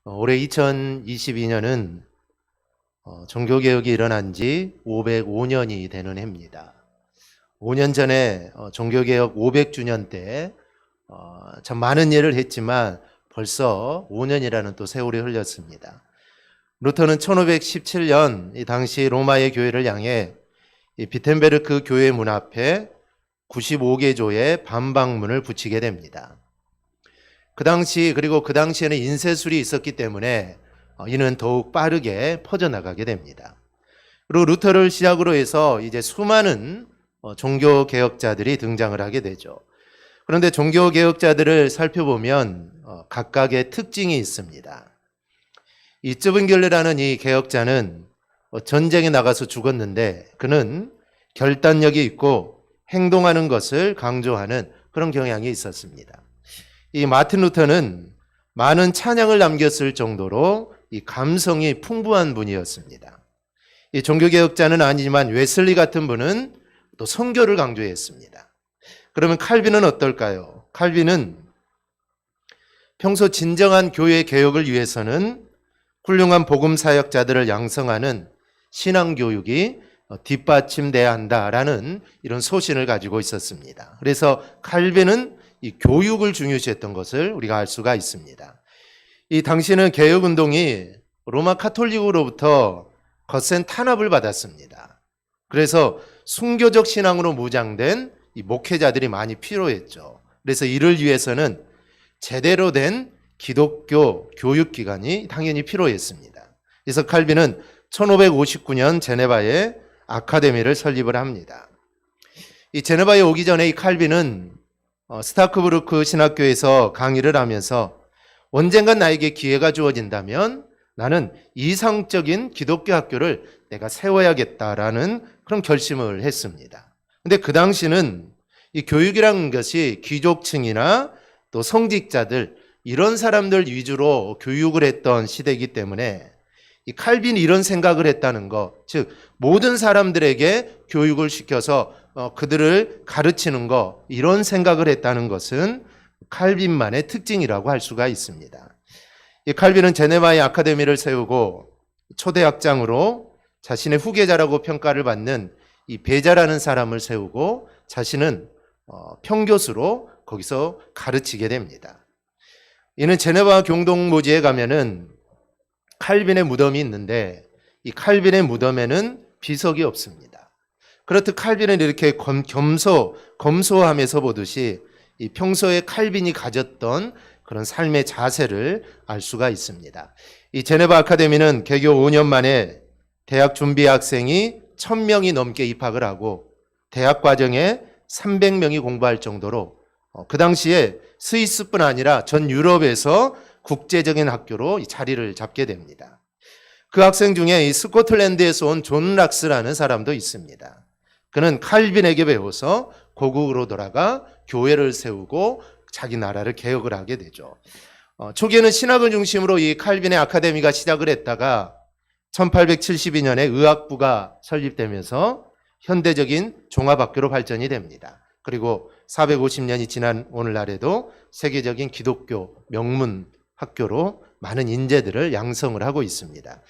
올해 2022년은 종교개혁이 일어난 지 505년이 되는 해입니다. 5년 전에 종교개혁 500주년 때 참 많은 일을 했지만 벌써 5년이라는 또 세월이 흘렸습니다. 루터는 1517년 이 당시 로마의 교회를 향해 이 비텐베르크 교회 문 앞에 95개 조의 반박문을 붙이게 됩니다. 그 당시에는 인쇄술이 있었기 때문에 이는 더욱 빠르게 퍼져나가게 됩니다. 그리고 루터를 시작으로 해서 이제 수많은 종교 개혁자들이 등장을 하게 되죠. 그런데 종교 개혁자들을 살펴보면 각각의 특징이 있습니다. 이 쯔빙겔레라는 이 개혁자는 전쟁에 나가서 죽었는데 그는 결단력이 있고 행동하는 것을 강조하는 그런 경향이 있었습니다. 이 마틴 루터는 많은 찬양을 남겼을 정도로 이 감성이 풍부한 분이었습니다. 이 종교개혁자는 아니지만 웨슬리 같은 분은 또 선교를 강조했습니다. 그러면 칼빈은 어떨까요? 칼빈은 평소 진정한 교회 개혁을 위해서는 훌륭한 복음 사역자들을 양성하는 신앙교육이 뒷받침돼야 한다라는 이런 소신을 가지고 있었습니다. 그래서 칼빈은 이 교육을 중요시했던 것을 우리가 알 수가 있습니다. 이 당시는 개혁운동이 로마 카톨릭으로부터 거센 탄압을 받았습니다. 그래서 순교적 신앙으로 무장된 이 목회자들이 많이 필요했죠. 그래서 이를 위해서는 제대로 된 기독교 교육기관이 당연히 필요했습니다. 그래서 칼빈은 1559년 제네바에 아카데미를 설립을 합니다. 이 제네바에 오기 전에 이 칼빈은 스타크부르크 신학교에서 강의를 하면서 언젠간 나에게 기회가 주어진다면 나는 이상적인 기독교 학교를 내가 세워야겠다라는 그런 결심을 했습니다. 근데 그 당시는 이 교육이라는 것이 귀족층이나 또 성직자들 이런 사람들 위주로 교육을 했던 시대이기 때문에 이 칼빈이 이런 생각을 했다는 것, 즉 모든 사람들에게 교육을 시켜서 그들을 가르치는 것, 이런 생각을 했다는 것은 칼빈만의 특징이라고 할 수가 있습니다. 이 칼빈은 제네바의 아카데미를 세우고 초대학장으로 자신의 후계자라고 평가를 받는 이 베자라는 사람을 세우고 자신은 평교수로 거기서 가르치게 됩니다. 이는 제네바 공동묘지에 가면은 칼빈의 무덤이 있는데 이 칼빈의 무덤에는 비석이 없습니다. 그렇듯 칼빈은 이렇게 검소함에서 보듯이 이 평소에 칼빈이 가졌던 그런 삶의 자세를 알 수가 있습니다. 이 제네바 아카데미는 개교 5년 만에 대학 준비 학생이 1000명이 넘게 입학을 하고 대학 과정에 300명이 공부할 정도로 그 당시에 스위스뿐 아니라 전 유럽에서 국제적인 학교로 자리를 잡게 됩니다. 그 학생 중에 이 스코틀랜드에서 온 존 락스라는 사람도 있습니다. 그는 칼빈에게 배워서 고국으로 돌아가 교회를 세우고 자기 나라를 개혁을 하게 되죠. 초기에는 신학을 중심으로 이 칼빈의 아카데미가 시작을 했다가 1872년에 의학부가 설립되면서 현대적인 종합학교로 발전이 됩니다. 그리고 450년이 지난 오늘날에도 세계적인 기독교 명문 학교로 많은 인재들을 양성을 하고 있습니다.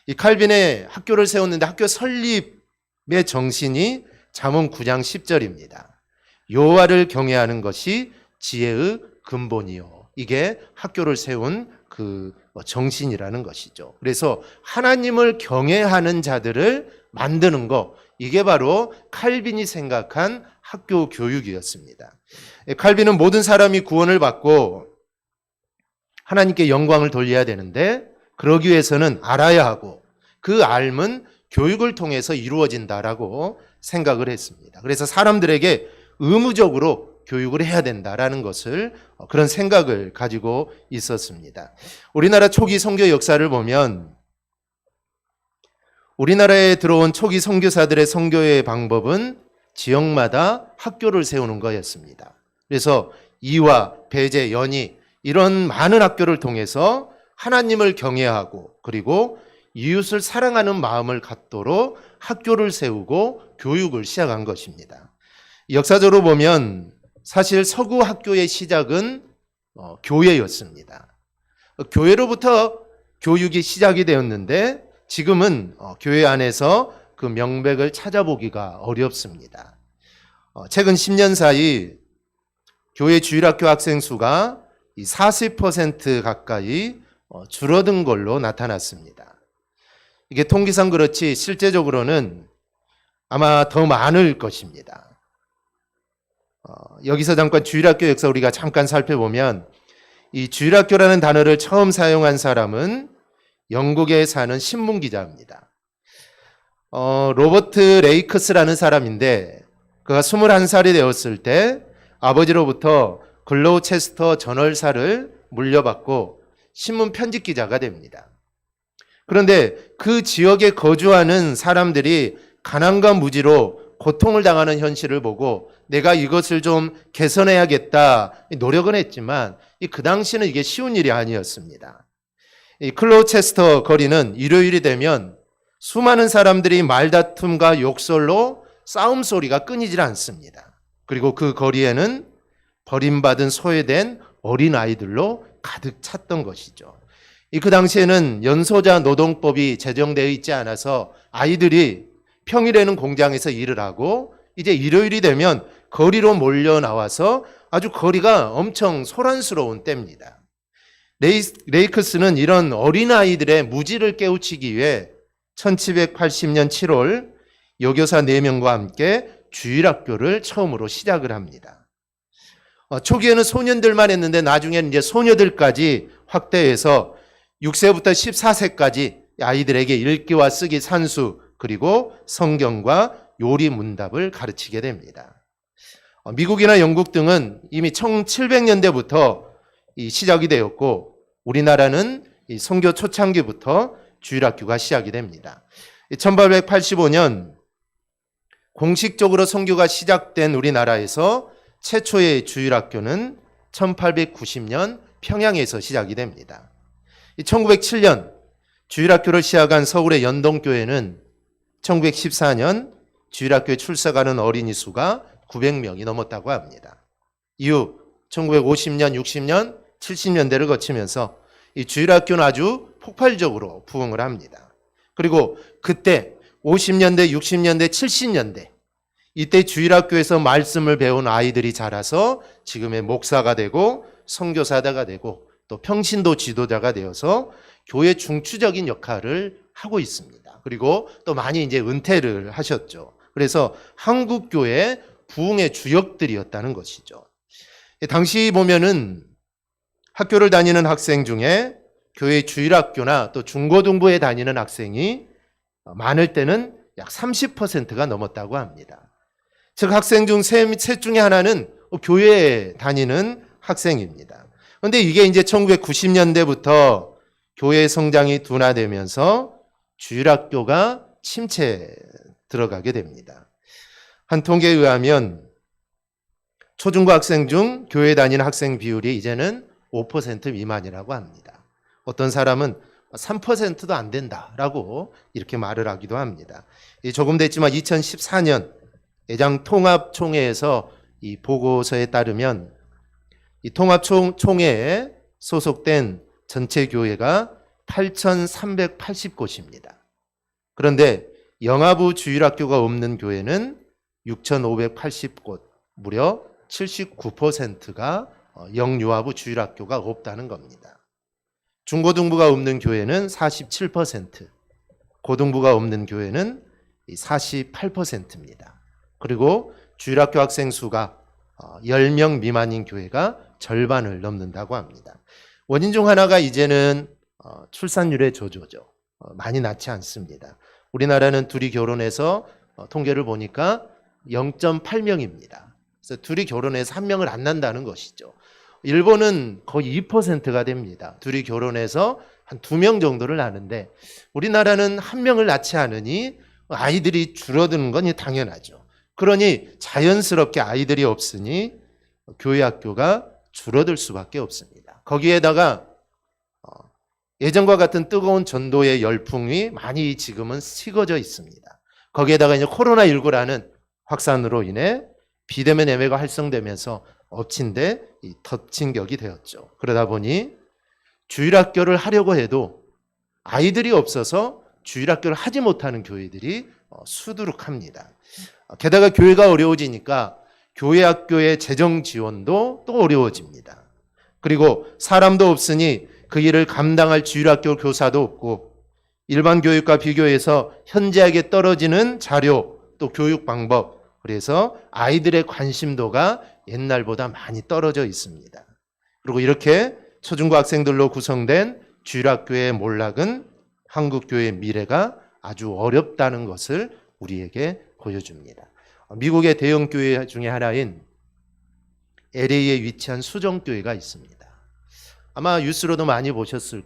이 칼빈의 학교를 세웠는데 학교 설립의 정신이 잠언 9장 10절입니다. 여호와를 경외하는 것이 지혜의 근본이요. 이게 학교를 세운 그 정신이라는 것이죠. 그래서 하나님을 경외하는 자들을 만드는 것, 이게 바로 칼빈이 생각한 학교 교육이었습니다. 칼빈은 모든 사람이 구원을 받고 하나님께 영광을 돌려야 되는데 그러기 위해서는 알아야 하고 그 알은 교육을 통해서 이루어진다라고 생각을 했습니다. 그래서 사람들에게 의무적으로 교육을 해야 된다라는 것을 그런 생각을 가지고 있었습니다. 우리나라 초기 선교 역사를 보면 우리나라에 들어온 초기 선교사들의 선교의 방법은 지역마다 학교를 세우는 거였습니다. 그래서 이화, 배제, 연희 이런 많은 학교를 통해서 하나님을 경외하고 그리고 이웃을 사랑하는 마음을 갖도록 학교를 세우고 교육을 시작한 것입니다. 역사적으로 보면 사실 서구 학교의 시작은 교회였습니다. 교회로부터 교육이 시작이 되었는데 지금은 교회 안에서 그 명백을 찾아보기가 어렵습니다. 최근 10년 사이 교회 주일학교 학생 수가 40% 가까이 줄어든 걸로 나타났습니다. 이게 통계상 그렇지 실제적으로는 아마 더 많을 것입니다. 여기서 잠깐 주일학교 역사 우리가 잠깐 살펴보면 이 주일학교라는 단어를 처음 사용한 사람은 영국에 사는 신문기자입니다. 로버트 레이크스라는 사람인데 그가 21살이 되었을 때 아버지로부터 글로우체스터 저널사를 물려받고 신문 편집기자가 됩니다. 그런데 그 지역에 거주하는 사람들이 가난과 무지로 고통을 당하는 현실을 보고 내가 이것을 좀 개선해야겠다 노력은 했지만 그 당시는 이게 쉬운 일이 아니었습니다. 이 클로체스터 거리는 일요일이 되면 수많은 사람들이 말다툼과 욕설로 싸움 소리가 끊이질 않습니다. 그리고 그 거리에는 버림받은 소외된 어린 아이들로 가득 찼던 것이죠. 그 당시에는 연소자 노동법이 제정되어 있지 않아서 아이들이 평일에는 공장에서 일을 하고 이제 일요일이 되면 거리로 몰려 나와서 아주 거리가 엄청 소란스러운 때입니다. 레이크스는 이런 어린아이들의 무지를 깨우치기 위해 1780년 7월 여교사 4명과 함께 주일학교를 처음으로 시작을 합니다. 초기에는 소년들만 했는데 나중에는 이제 소녀들까지 확대해서 6세부터 14세까지 아이들에게 읽기와 쓰기, 산수, 그리고 성경과 요리 문답을 가르치게 됩니다. 미국이나 영국 등은 이미 1700년대부터 시작이 되었고 우리나라는 선교 초창기부터 주일학교가 시작이 됩니다. 1885년 공식적으로 선교가 시작된 우리나라에서 최초의 주일학교는 1890년 평양에서 시작이 됩니다. 1907년 주일학교를 시작한 서울의 연동교회는 1914년 주일학교에 출석하는 어린이 수가 900명이 넘었다고 합니다. 이후 1950년, 60년, 70년대를 거치면서 이 주일학교는 아주 폭발적으로 부흥을 합니다. 그리고 그때 50년대, 60년대, 70년대 이때 주일학교에서 말씀을 배운 아이들이 자라서 지금의 목사가 되고 선교사다가 되고 또 평신도 지도자가 되어서 교회 중추적인 역할을 하고 있습니다. 그리고 또 많이 이제 은퇴를 하셨죠. 그래서 한국 교회 부흥의 주역들이었다는 것이죠. 당시 보면은 학교를 다니는 학생 중에 교회 주일학교나 또 중고등부에 다니는 학생이 많을 때는 약 30%가 넘었다고 합니다. 즉 학생 중 셋 중에 하나는 교회에 다니는 학생입니다. 그런데 이게 이제 1990년대부터 교회 성장이 둔화되면서 주일학교가 침체에 들어가게 됩니다. 한 통계에 의하면 초중고 학생 중 교회 다니는 학생 비율이 이제는 5% 미만이라고 합니다. 어떤 사람은 3%도 안 된다라고 이렇게 말을 하기도 합니다. 조금 됐지만 2014년 애장통합총회에서 이 보고서에 따르면 이 통합총회에 소속된 전체 교회가 8,380곳입니다. 그런데 영아부 주일학교가 없는 교회는 6,580곳, 무려 79%가 영유아부 주일학교가 없다는 겁니다. 중고등부가 없는 교회는 47%, 고등부가 없는 교회는 48%입니다. 그리고 주일학교 학생 수가 10명 미만인 교회가 절반을 넘는다고 합니다. 원인 중 하나가 이제는 출산율의 저조죠. 많이 낳지 않습니다. 우리나라는 둘이 결혼해서 통계를 보니까 0.8명입니다. 그래서 둘이 결혼해서 한 명을 안 낳는다는 것이죠. 일본은 거의 2%가 됩니다. 둘이 결혼해서 한 2명 정도를 낳는데 우리나라는 한 명을 낳지 않으니 아이들이 줄어드는 건 당연하죠. 그러니 자연스럽게 아이들이 없으니 교회 학교가 줄어들 수밖에 없습니다. 거기에다가 예전과 같은 뜨거운 전도의 열풍이 많이 지금은 식어져 있습니다. 거기에다가 이제 코로나19라는 확산으로 인해 비대면 예배가 활성되면서 엎친 데 덮친 격이 되었죠. 그러다 보니 주일학교를 하려고 해도 아이들이 없어서 주일학교를 하지 못하는 교회들이 수두룩합니다. 게다가 교회가 어려워지니까 교회 학교의 재정 지원도 또 어려워집니다. 그리고 사람도 없으니 그 일을 감당할 주일학교 교사도 없고 일반 교육과 비교해서 현저하게 떨어지는 자료 또 교육 방법, 그래서 아이들의 관심도가 옛날보다 많이 떨어져 있습니다. 그리고 이렇게 초중고 학생들로 구성된 주일학교의 몰락은 한국교회의 미래가 아주 어렵다는 것을 우리에게 보여줍니다. 미국의 대형 교회 중에 하나인 LA에 위치한 수정교회가 있습니다. 아마 뉴스로도 많이 보셨을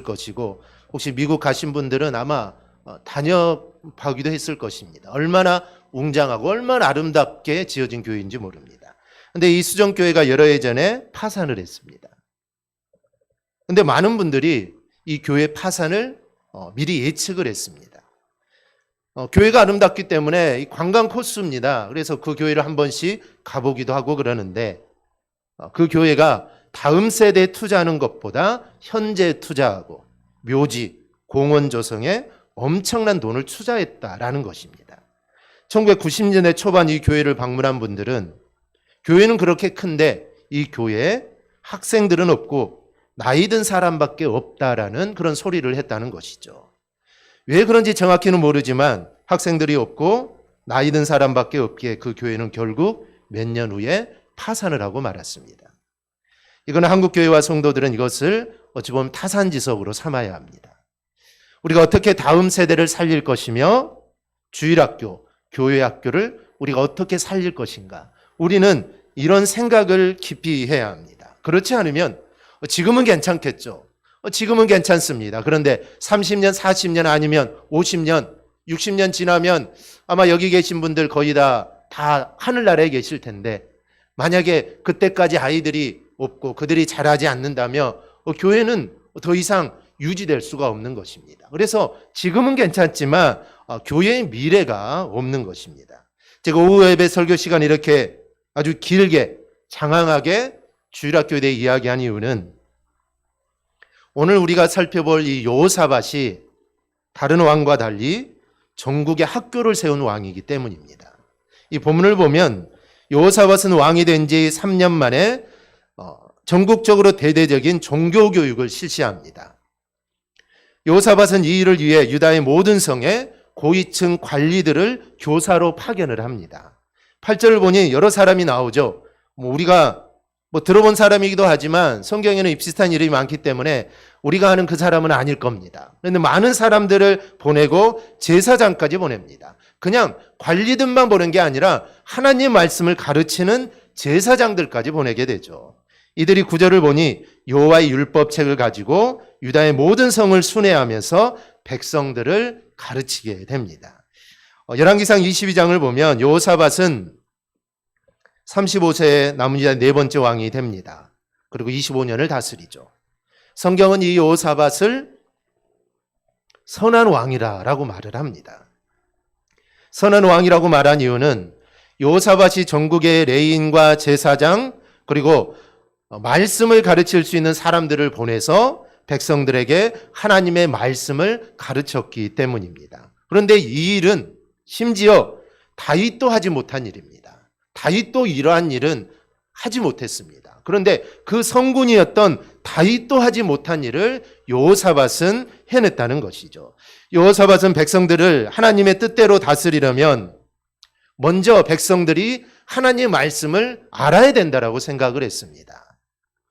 것이고 혹시 미국 가신 분들은 아마 다녀보기도 했을 것입니다. 얼마나 웅장하고 얼마나 아름답게 지어진 교회인지 모릅니다. 그런데 이 수정교회가 여러 해 전에 파산을 했습니다. 그런데 많은 분들이 이 교회 파산을 미리 예측을 했습니다. 교회가 아름답기 때문에 관광 코스입니다. 그래서 그 교회를 한 번씩 가보기도 하고 그러는데 그 교회가 다음 세대에 투자하는 것보다 현재 투자하고 묘지, 공원 조성에 엄청난 돈을 투자했다라는 것입니다. 1990년대 초반 이 교회를 방문한 분들은 교회는 그렇게 큰데 이 교회에 학생들은 없고 나이 든 사람밖에 없다라는 그런 소리를 했다는 것이죠. 왜 그런지 정확히는 모르지만 학생들이 없고 나이 든 사람밖에 없기에 그 교회는 결국 몇 년 후에 파산을 하고 말았습니다. 이거는 한국교회와 성도들은 이것을 어찌 보면 타산지석으로 삼아야 합니다. 우리가 어떻게 다음 세대를 살릴 것이며 주일학교, 교회학교를 우리가 어떻게 살릴 것인가. 우리는 이런 생각을 깊이 해야 합니다. 그렇지 않으면 지금은 괜찮겠죠. 지금은 괜찮습니다. 그런데 30년, 40년 아니면 50년, 60년 지나면 아마 여기 계신 분들 거의 다 하늘나라에 계실 텐데 만약에 그때까지 아이들이 없고 그들이 자라지 않는다면 교회는 더 이상 유지될 수가 없는 것입니다. 그래서 지금은 괜찮지만 교회의 미래가 없는 것입니다. 제가 오후 예배 설교 시간 이렇게 아주 길게 장황하게 주일학교에 대해 이야기한 이유는 오늘 우리가 살펴볼 이 여호사밧이 다른 왕과 달리 전국에 학교를 세운 왕이기 때문입니다. 이 본문을 보면 여호사밧은 왕이 된 지 3년 만에 전국적으로 대대적인 종교교육을 실시합니다. 여호사밧은 이 일을 위해 유다의 모든 성에 고위층 관리들을 교사로 파견을 합니다. 8절을 보니 여러 사람이 나오죠. 우리가 들어본 사람이기도 하지만 성경에는 비슷한 이름이 많기 때문에 우리가 아는 그 사람은 아닐 겁니다. 그런데 많은 사람들을 보내고 제사장까지 보냅니다. 그냥 관리들만 보낸 게 아니라 하나님 말씀을 가르치는 제사장들까지 보내게 되죠. 이들이 9절을 보니 여호와의 율법책을 가지고 유다의 모든 성을 순회하면서 백성들을 가르치게 됩니다. 열왕기상 22장을 보면 여호사밧은 35세에 남은 유다의 네 번째 왕이 됩니다. 그리고 25년을 다스리죠. 성경은 이 여호사밧을 선한 왕이라고 말을 합니다. 선한 왕이라고 말한 이유는 여호사밧이 전국의 레위인과 제사장 그리고 말씀을 가르칠 수 있는 사람들을 보내서 백성들에게 하나님의 말씀을 가르쳤기 때문입니다. 그런데 이 일은 심지어 다윗도 하지 못한 일입니다. 다윗도 이러한 일은 하지 못했습니다. 그런데 그 성군이었던 다윗도 하지 못한 일을 여호사밧은 해냈다는 것이죠. 여호사밧은 백성들을 하나님의 뜻대로 다스리려면 먼저 백성들이 하나님의 말씀을 알아야 된다라고 생각을 했습니다.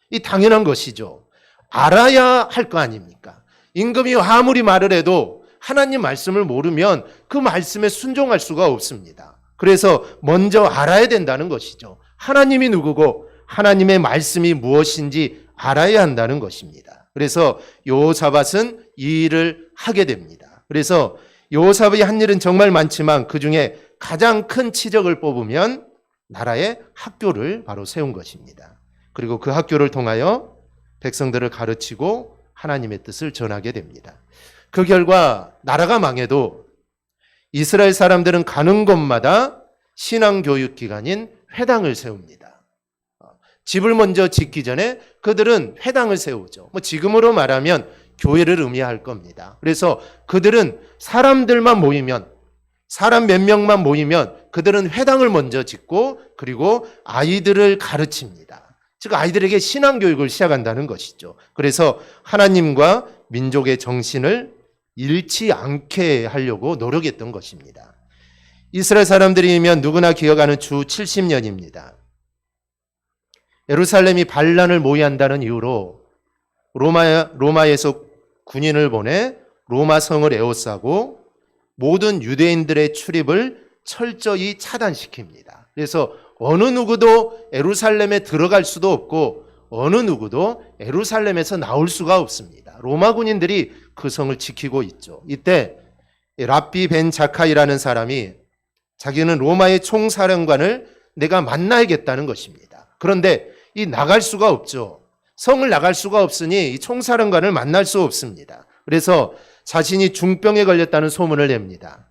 이 당연한 것이죠. 알아야 할 거 아닙니까? 임금이 아무리 말을 해도 하나님 말씀을 모르면 그 말씀에 순종할 수가 없습니다. 그래서 먼저 알아야 된다는 것이죠. 하나님이 누구고 하나님의 말씀이 무엇인지 알아야 한다는 것입니다. 그래서 여호사밧은 이 일을 하게 됩니다. 그래서 여호사밧이 한 일은 정말 많지만 그중에 가장 큰 치적을 뽑으면 나라의 학교를 바로 세운 것입니다. 그리고 그 학교를 통하여 백성들을 가르치고 하나님의 뜻을 전하게 됩니다. 그 결과 나라가 망해도 이스라엘 사람들은 가는 곳마다 신앙교육기관인 회당을 세웁니다. 집을 먼저 짓기 전에 그들은 회당을 세우죠. 뭐 지금으로 말하면 교회를 의미할 겁니다. 그래서 그들은 사람들만 모이면, 사람 몇 명만 모이면 그들은 회당을 먼저 짓고 그리고 아이들을 가르칩니다. 즉 아이들에게 신앙교육을 시작한다는 것이죠. 그래서 하나님과 민족의 정신을 잃지 않게 하려고 노력했던 것입니다. 이스라엘 사람들이면 누구나 기억하는 주 70년입니다. 예루살렘이 반란을 모의한다는 이유로 로마에서 군인을 보내 로마 성을 에워싸고 모든 유대인들의 출입을 철저히 차단시킵니다. 그래서 어느 누구도 예루살렘에 들어갈 수도 없고 어느 누구도 예루살렘에서 나올 수가 없습니다. 로마 군인들이 그 성을 지키고 있죠. 이때 랍비 벤 자카이라는 사람이 자기는 로마의 총사령관을 내가 만나야겠다는 것입니다. 그런데 이 나갈 수가 없죠. 성을 나갈 수가 없으니 이 총사령관을 만날 수 없습니다. 그래서 자신이 중병에 걸렸다는 소문을 냅니다.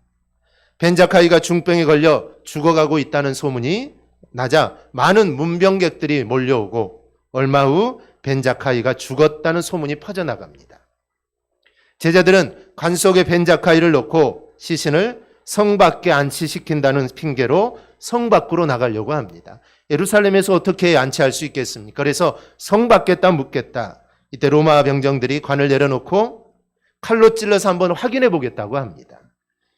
벤자카이가 중병에 걸려 죽어가고 있다는 소문이 나자 많은 문병객들이 몰려오고 얼마 후 벤자카이가 죽었다는 소문이 퍼져나갑니다. 제자들은 관 속에 벤자카이를 넣고 시신을 성 밖에 안치시킨다는 핑계로 성 밖으로 나가려고 합니다. 예루살렘에서 어떻게 안치할 수 있겠습니까? 그래서 성 밖에다 묻겠다. 이때 로마 병정들이 관을 내려놓고 칼로 찔러서 한번 확인해 보겠다고 합니다.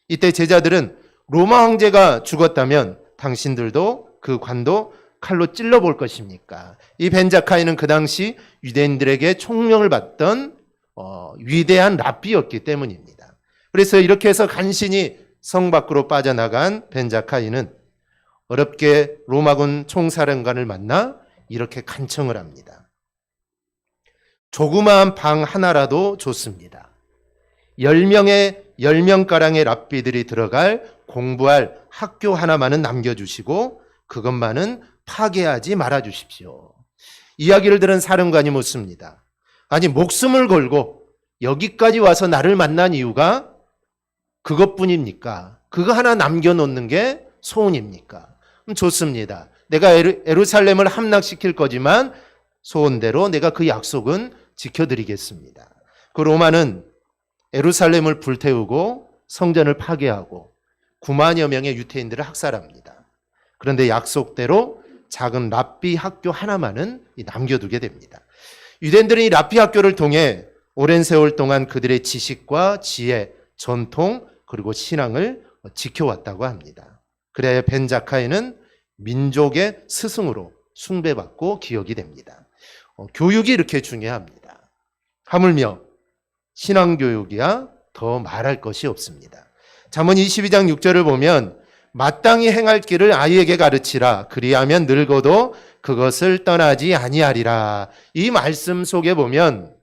이때 제자들은 로마 황제가 죽었다면 당신들도 그 관도 칼로 찔러볼 것입니까? 이 벤자카이는 그 당시 유대인들에게 총명을 받던 위대한 랍비였기 때문입니다. 그래서 이렇게 해서 간신히 성 밖으로 빠져나간 벤자카이는 어렵게 로마군 총사령관을 만나 이렇게 간청을 합니다. 조그마한 방 하나라도 좋습니다. 10명가량의 랍비들이 들어갈 공부할 학교 하나만은 남겨주시고 그것만은 파괴하지 말아주십시오. 이야기를 들은 사령관이 묻습니다. 아니 목숨을 걸고 여기까지 와서 나를 만난 이유가 그것뿐입니까? 그거 하나 남겨놓는 게 소원입니까? 좋습니다. 내가 예루살렘을 함락시킬 거지만 소원대로 내가 그 약속은 지켜드리겠습니다. 그 로마는 예루살렘을 불태우고 성전을 파괴하고 9만여 명의 유대인들을 학살합니다. 그런데 약속대로 작은 랍비 학교 하나만은 남겨두게 됩니다. 유대인들은 이 랍비 학교를 통해 오랜 세월 동안 그들의 지식과 지혜, 전통 그리고 신앙을 지켜왔다고 합니다. 그래야 벤자카이는 민족의 스승으로 숭배받고 기억이 됩니다. 교육이 이렇게 중요합니다. 하물며 신앙교육이야 더 말할 것이 없습니다. 잠언 22장 6절을 보면 마땅히 행할 길을 아이에게 가르치라. 그리하면 늙어도 그것을 떠나지 아니하리라. 이 말씀 속에 보면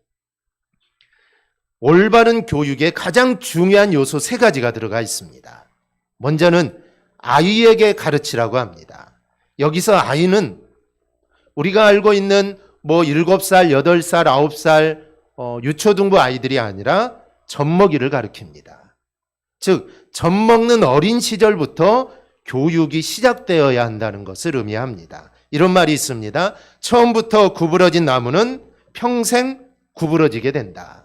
올바른 교육의 가장 중요한 요소 3가지가 들어가 있습니다. 먼저는 아이에게 가르치라고 합니다. 여기서 아이는 우리가 알고 있는 7살, 8살, 9살 유초등부 아이들이 아니라 젖먹이를 가르칩니다. 즉 젖먹는 어린 시절부터 교육이 시작되어야 한다는 것을 의미합니다. 이런 말이 있습니다. 처음부터 구부러진 나무는 평생 구부러지게 된다.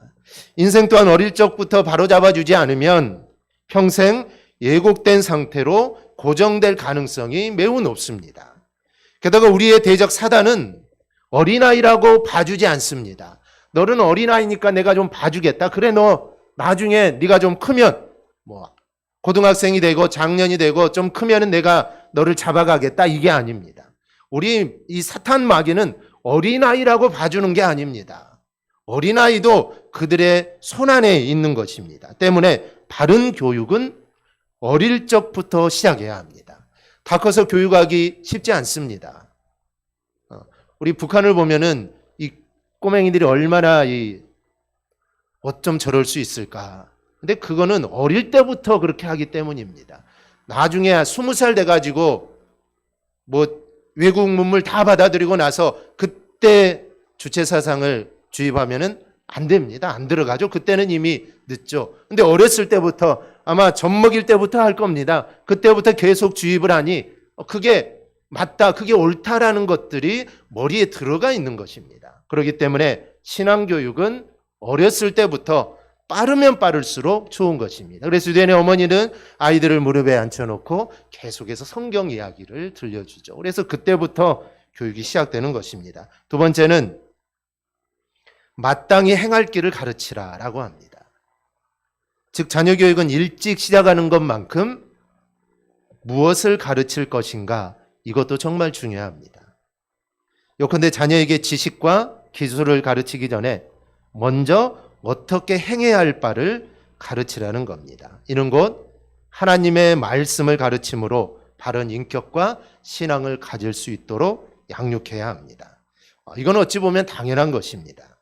인생 또한 어릴 적부터 바로잡아주지 않으면 평생 예곡된 상태로 고정될 가능성이 매우 높습니다. 게다가 우리의 대적 사단은 어린아이라고 봐주지 않습니다. 너는 어린아이니까 내가 좀 봐주겠다. 그래 너 나중에 네가 좀 크면 고등학생이 되고 장년이 되고 좀 크면은 내가 너를 잡아가겠다. 이게 아닙니다. 우리 이 사탄 마귀는 어린아이라고 봐주는 게 아닙니다. 어린아이도 그들의 손안에 있는 것입니다. 때문에 바른 교육은 어릴 적부터 시작해야 합니다. 다 커서 교육하기 쉽지 않습니다. 우리 북한을 보면은 이 꼬맹이들이 얼마나 어쩜 저럴 수 있을까. 근데 그거는 어릴 때부터 그렇게 하기 때문입니다. 나중에 20살 돼가지고 외국 문물 다 받아들이고 나서 그때 주체사상을 주입하면은 안 됩니다. 안 들어가죠. 그때는 이미 늦죠. 근데 어렸을 때부터 아마 젖먹일 때부터 할 겁니다. 그때부터 계속 주입을 하니 그게 맞다, 그게 옳다라는 것들이 머리에 들어가 있는 것입니다. 그렇기 때문에 신앙교육은 어렸을 때부터 빠르면 빠를수록 좋은 것입니다. 그래서 유대인의 어머니는 아이들을 무릎에 앉혀놓고 계속해서 성경 이야기를 들려주죠. 그래서 그때부터 교육이 시작되는 것입니다. 두 번째는 마땅히 행할 길을 가르치라 라고 합니다. 즉 자녀교육은 일찍 시작하는 것만큼 무엇을 가르칠 것인가, 이것도 정말 중요합니다. 요컨대 자녀에게 지식과 기술을 가르치기 전에 먼저 어떻게 행해야 할 바를 가르치라는 겁니다. 이는 곧 하나님의 말씀을 가르침으로 바른 인격과 신앙을 가질 수 있도록 양육해야 합니다. 이건 어찌 보면 당연한 것입니다.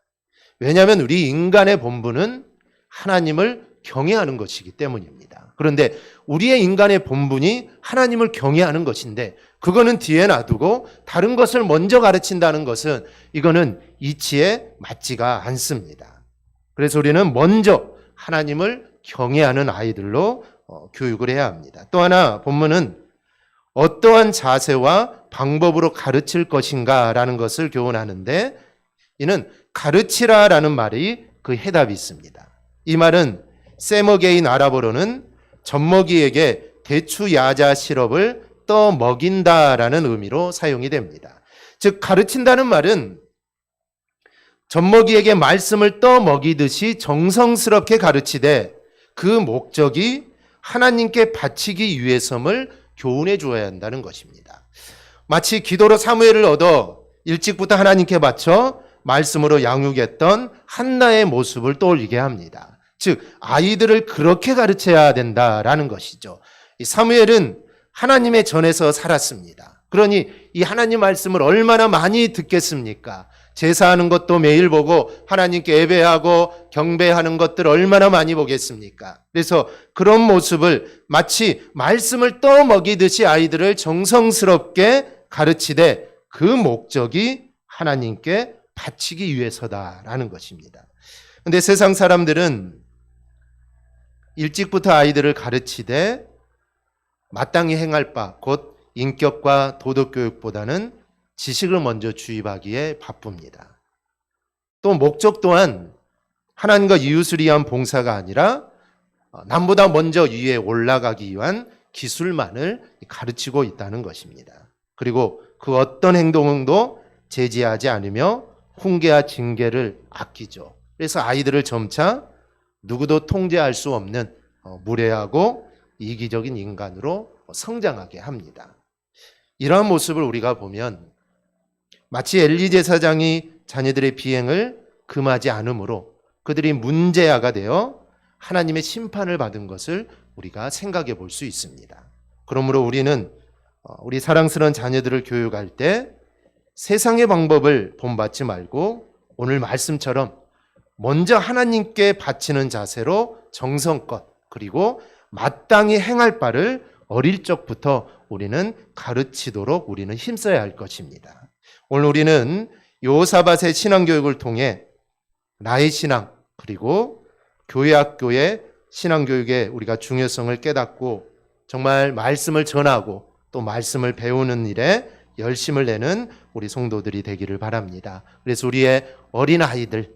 왜냐하면 우리 인간의 본분은 하나님을 경외하는 것이기 때문입니다. 그런데 우리의 인간의 본분이 하나님을 경외하는 것인데 그거는 뒤에 놔두고 다른 것을 먼저 가르친다는 것은 이거는 이치에 맞지가 않습니다. 그래서 우리는 먼저 하나님을 경외하는 아이들로 교육을 해야 합니다. 또 하나 본문은 어떠한 자세와 방법으로 가르칠 것인가라는 것을 교훈하는데 이는 가르치라라는 말이 그 해답이 있습니다. 이 말은 세머게인 아랍어로는 젖먹이에게 대추 야자 시럽을 떠 먹인다라는 의미로 사용이 됩니다. 즉 가르친다는 말은 젖먹이에게 말씀을 떠 먹이듯이 정성스럽게 가르치되 그 목적이 하나님께 바치기 위해서임을 교훈해 주어야 한다는 것입니다. 마치 기도로 사무엘을 얻어 일찍부터 하나님께 바쳐 말씀으로 양육했던 한나의 모습을 떠올리게 합니다. 즉 아이들을 그렇게 가르쳐야 된다라는 것이죠. 이 사무엘은 하나님의 전에서 살았습니다. 그러니 이 하나님 말씀을 얼마나 많이 듣겠습니까? 제사하는 것도 매일 보고 하나님께 예배하고 경배하는 것들 얼마나 많이 보겠습니까? 그래서 그런 모습을 마치 말씀을 떠먹이듯이 아이들을 정성스럽게 가르치되 그 목적이 하나님께 바치기 위해서다라는 것입니다. 그런데 세상 사람들은 일찍부터 아이들을 가르치되 마땅히 행할 바, 곧 인격과 도덕교육보다는 지식을 먼저 주입하기에 바쁩니다. 또 목적 또한 하나님과 이웃을 위한 봉사가 아니라 남보다 먼저 위에 올라가기 위한 기술만을 가르치고 있다는 것입니다. 그리고 그 어떤 행동도 제지하지 않으며 훈계와 징계를 아끼죠. 그래서 아이들을 점차 누구도 통제할 수 없는 무례하고 이기적인 인간으로 성장하게 합니다. 이러한 모습을 우리가 보면 마치 엘리 제사장이 자녀들의 비행을 금하지 않으므로 그들이 문제아가 되어 하나님의 심판을 받은 것을 우리가 생각해 볼 수 있습니다. 그러므로 우리는 우리 사랑스러운 자녀들을 교육할 때 세상의 방법을 본받지 말고 오늘 말씀처럼 먼저 하나님께 바치는 자세로 정성껏 그리고 마땅히 행할 바를 어릴 적부터 우리는 가르치도록 우리는 힘써야 할 것입니다. 오늘 우리는 여호사밧의 신앙교육을 통해 나의 신앙 그리고 교회 학교의 신앙교육의 우리가 중요성을 깨닫고 정말 말씀을 전하고 또 말씀을 배우는 일에 열심을 내는 우리 성도들이 되기를 바랍니다. 그래서 우리의 어린아이들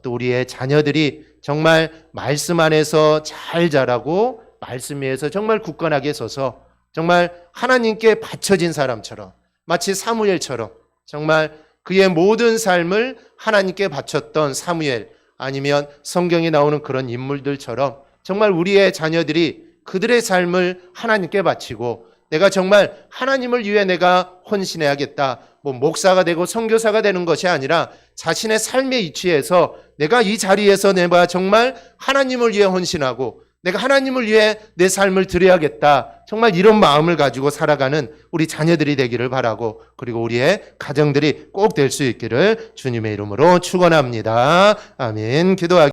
또 우리의 자녀들이 정말 말씀 안에서 잘 자라고 말씀 위에서 정말 굳건하게 서서 정말 하나님께 바쳐진 사람처럼 마치 사무엘처럼 정말 그의 모든 삶을 하나님께 바쳤던 사무엘 아니면 성경에 나오는 그런 인물들처럼 정말 우리의 자녀들이 그들의 삶을 하나님께 바치고 내가 정말 하나님을 위해 내가 헌신해야겠다. 목사가 되고 선교사가 되는 것이 아니라 자신의 삶의 이치에서 내가 이 자리에서 내가 정말 하나님을 위해 헌신하고 내가 하나님을 위해 내 삶을 드려야겠다. 정말 이런 마음을 가지고 살아가는 우리 자녀들이 되기를 바라고 그리고 우리의 가정들이 꼭 될 수 있기를 주님의 이름으로 축원합니다. 아멘. 기도하겠습니다.